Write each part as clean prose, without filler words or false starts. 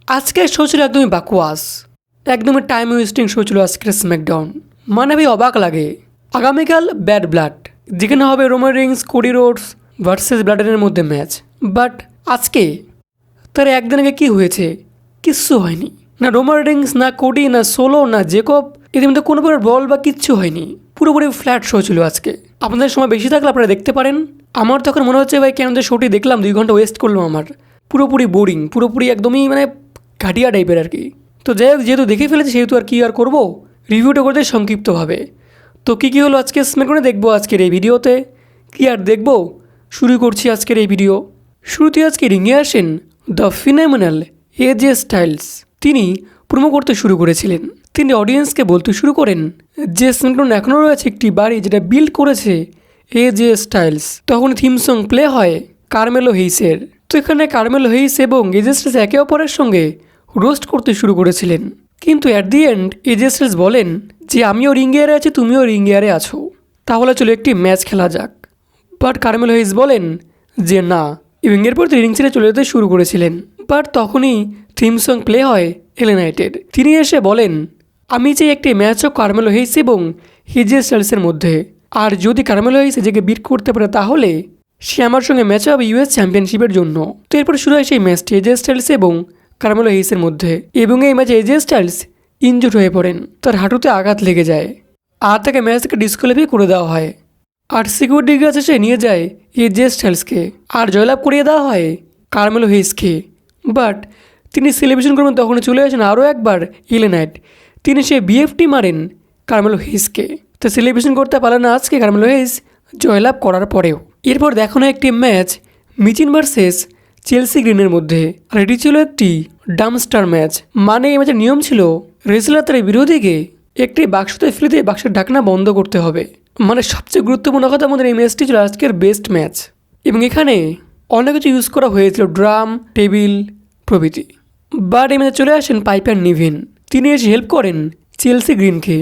আজকের শো ছিল একদমই বাকওয়াস, একদমই টাইম ওয়েস্টিং শো ছিল আজকের স্ম্যাকডাউন। মানে ভাই অবাক লাগে। আগামীকাল ব্যাড ব্লাড, যেখানে হবে Roman Reigns Cody Rhodes versus ব্লাডেনের মধ্যে ম্যাচ। বাট আজকে তার একদিন আগে কী হয়েছে? কিচ্ছু হয়নি। না রোমান রিংস, না কোডি, না সোলো, না জেকব, এদের মধ্যে কোনো প্রকার বল বা কিচ্ছু হয়নি। পুরোপুরি ফ্ল্যাট শো ছিল আজকে। আপনাদের সময় বেশি থাকলে আপনারা দেখতে পারেন। আমার তখন মনে হচ্ছে ভাই কেন যে শোটি দেখলাম, 2 ঘন্টা ওয়েস্ট করলাম আমার। পুরোপুরি বোরিং, পুরোপুরি একদমই মানে ঘাটিয়া টাইপের আর কি। তো যাই হোক, যেহেতু দেখে ফেলেছি সেহেতু আর কি আর করবো, রিভিউটা করতে সংক্ষিপ্তভাবে। তো কী হলো আজকে স্ম্যাকডাউনে দেখবো আজকের এই ভিডিওতে। কি আর দেখবো, শুরু করছি আজকের এই ভিডিও। শুরুতে আজকে রিংয়ে আসেন দ্য ফিনোমেনাল এজে স্টাইলস। তিনি প্রোমো করতে শুরু করেছিলেন। তিনি অডিয়েন্সকে বলতে শুরু করেন যে স্ম্যাকডাউন এখনও রয়েছে একটি বাড়ি যেটা বিল্ড করেছে এজে স্টাইলস। তখন থিম সং প্লে হয় কারমেলো হেইসের। তো এখানে কারমেলো হেইস এবং এজে স্টাইলস একে অপরের সঙ্গে রোস্ট করতে শুরু করেছিলেন। কিন্তু অ্যাট দি এন্ড এজে স্টাইলস বলেন যে আমিও রিং এয়ারে আছি, তুমিও রিং এয়ারে আছো, তাহলে চলো একটি ম্যাচ খেলা যাক। বাট কারমেলো হেইস বলেন যে না, এবং এরপর তিনি রিং ছেড়ে চলে যেতে শুরু করেছিলেন। বাট তখনই থিম সং প্লে হয় এলে নাইটের। তিনি এসে বলেন আমি চাই একটি ম্যাচ হোক কারমেলো হেইস এবং এজে স্টাইলসের মধ্যে, আর যদি কারমেলো হেইস এজেকে বিট করতে পারে তাহলে সে আমার সঙ্গে ম্যাচ হবে ইউএস চ্যাম্পিয়নশিপের জন্য। তো এরপর শুরু হয় সেই ম্যাচটি এজে স্টাইলস এবং কারমেলো হেইসের মধ্যে। এবং এই ম্যাচে এজে স্টাইলস ইনজুর্ড হয়ে পড়েন, তার হাঁটুতে আঘাত লেগে যায় আর তাকে ম্যাচ থেকে ডিসকোয়ালিফাই করে দেওয়া হয়। আর সিকিউরিটি গার্ড এসে নিয়ে যায় এজে স্টাইলসকে আর জয়লাভ করিয়ে দেওয়া হয় কারমেলো হেইসকে। বাট তিনি সেলিব্রেশন করবেন তখন চলে আসেন আরও একবার এলে নাইট। তিনি সে বিএফটি মারেন কারমেলো হেইসকে। তো সেলিব্রেশন করতে পারলেন না আজকে কারমেলো হেইস জয়লাভ করার পরেও। এরপর দেখানো একটি ম্যাচ মিচিন ভার্সেস চেলসি গ্রিনের মধ্যে। আর এটি ছিল একটি ডামস্টার ম্যাচ। মানে এই ম্যাচের নিয়ম ছিল রেসলার তার বিরোধীকে একটি বাক্সতে ফেলে দিয়ে বাক্সের ঢাকনা বন্ধ করতে হবে। মানে সবচেয়ে গুরুত্বপূর্ণ কথা, আমাদের এই ম্যাচটি ছিল আজকের বেস্ট ম্যাচ। এবং এখানে অনেক কিছু ইউজ করা হয়েছিল, ড্রাম, টেবিল প্রভৃতি। বাট এই ম্যাচে চলে আসেন পাইপার নিভিন। তিনি এসে হেল্প করেন চেলসি গ্রিনকে।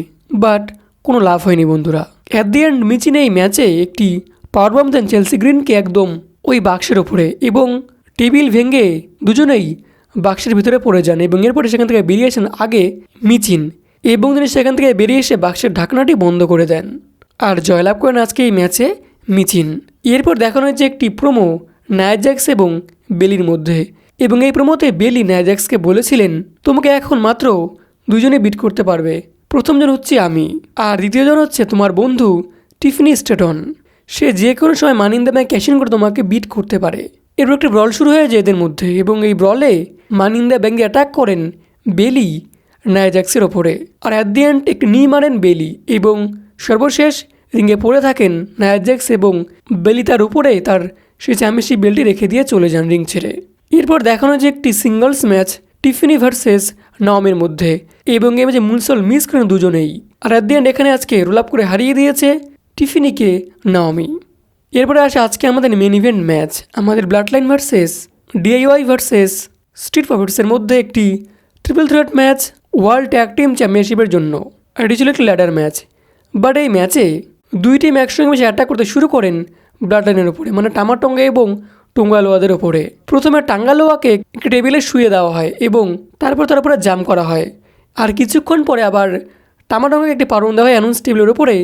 বাট কোনো লাভ হয়নি বন্ধুরা। অ্যাট দি এন্ড মিচিন এই ম্যাচে একটি পাওয়ারবম্ব দেন চেলসি গ্রিনকে একদম ওই বাক্সের ওপরে, এবং টেবিল ভেঙে দুজনেই বাক্সের ভিতরে পড়ে যান। এবং এরপরে সেখান থেকে বেরিয়ে আসেন আগে মিচিন, এবং তিনি সেখান থেকে বেরিয়ে এসে বাক্সের ঢাকনাটি বন্ধ করে দেন আর জয়লাভ করেন আজকে এই ম্যাচে মিচিন। এরপর দেখানো হয়েছে একটি প্রোমো নায়া জ্যাক্স এবং বেলির মধ্যে। এবং এই প্রোমোতে বেলি নায়া জ্যাক্সকে বলেছিলেন তোমাকে এখন মাত্র 2 জনে বিট করতে পারবে। প্রথমজন হচ্ছে আমি, আর দ্বিতীয়জন হচ্ছে তোমার বন্ধু টিফনি স্টেটন। সে যে কোনো সময় money in the bank cash in করে তোমাকে বিট করতে পারে। এরপর একটি ব্রল শুরু হয়ে যায় এদের মধ্যে, এবং এই ব্রলে মানি ইন দ্য ব্যাংকে অ্যাটাক করেন বেলি নায়া জ্যাক্সের ওপরে। আর অ্যাট দি এন্ড একটি নি মারেন বেলি, এবং সর্বশেষ রিংয়ে পড়ে থাকেন নায়া জ্যাক্স এবং বেলি তার উপরে তার সেই চ্যাম্পিয়নশিপ বেল্টটি রেখে দিয়ে চলে যান রিং ছেড়ে। এরপর দেখানো যে একটি সিঙ্গলস ম্যাচ টিফিনি ভার্সেস নাওমির মধ্যে, এবং এই ম্যাচে মুনসল মিস করেন দুজনেই। আর অ্যাট দি এন্ড এখানে আজকে রোল আপ করে হারিয়ে দিয়েছে টিফিনিকে নাওমি। এরপরে আসে আজকে আমাদের মেন ইভেন্ট ম্যাচ, আমাদের Bloodline versus DIY versus Street প্রফিটসের মধ্যে একটি triple threat match world tag team চ্যাম্পিয়নশিপের জন্য। আর এটি ছিল একটি ল্যাডার ম্যাচ। বাট এই ম্যাচে 2 টিম একসঙ্গে মিশে অ্যাটাক করতে শুরু করেন ব্লাড লাইনের ওপরে, মানে টামাটোঙ্গা এবং টুঙ্গালোয়াদের ওপরে। প্রথমে টাঙ্গালোয়াকে একটি টেবিলে শুয়ে দেওয়া হয় এবং তারপর তার উপরে জাম্প করা হয়। আর কিছুক্ষণ পরে আবার টামাটোঙ্গাকে একটি পারণ দেওয়া হয় অ্যানাউন্স টেবিলের উপরে,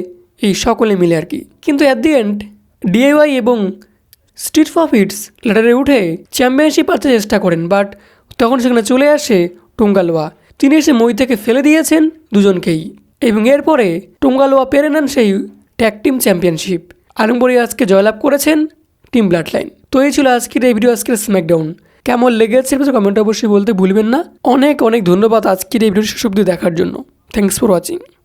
এই সকলে মিলে আর কি। কিন্তু অ্যাট দি এন্ড ডিআইওয়াই এবং স্ট্রিট প্রফিটস ল্যাডারে উঠে চ্যাম্পিয়নশিপ পাতে চেষ্টা করেন। বাট তখন সেখানে চলে আসে টুঙ্গালোয়া। তিনি এসে মই থেকে ফেলে দিয়েছেন দুজনকেই, এবং এরপরে টুঙ্গালোয়া পেরে নেন সেই ট্যাগ টিম চ্যাম্পিয়নশিপ। আলমবরি আজকে জয়লাভ করেছেন টিম ব্লাড লাইন। তো এই ছিল আজকের এই ভিডিও, আজকের স্ম্যাকডাউন। কেমন লেগেছে কমেন্টে অবশ্যই বলতে ভুলবেন না। অনেক অনেক ধন্যবাদ আজকের এই ভিডিওটি শেষ অবধি দেখার জন্য। Thanks for watching.